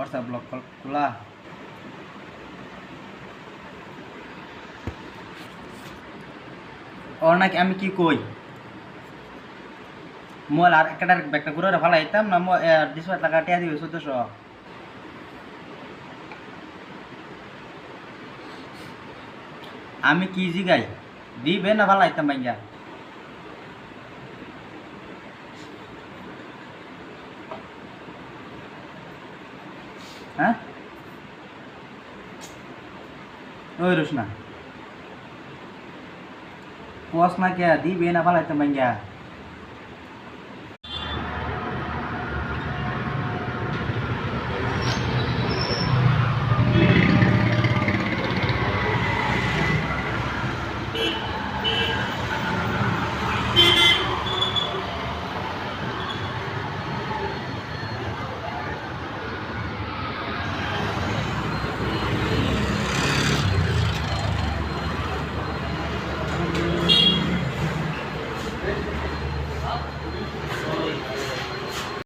WhatsApp block খোলা ওর নাকি আমি কি কই মোবাইল আর একটা ব্যাগটা ঘুরে ফালাইতাম না ডিসপ্লে টাকা টিয়া দিবে 1400 আমি কি জিগাই দিবে না ফালাইতাম ভাইয়া হ্যাঁ ওই রোশনা পোস না কে দিবে না ফালাইতাম ভাইয়া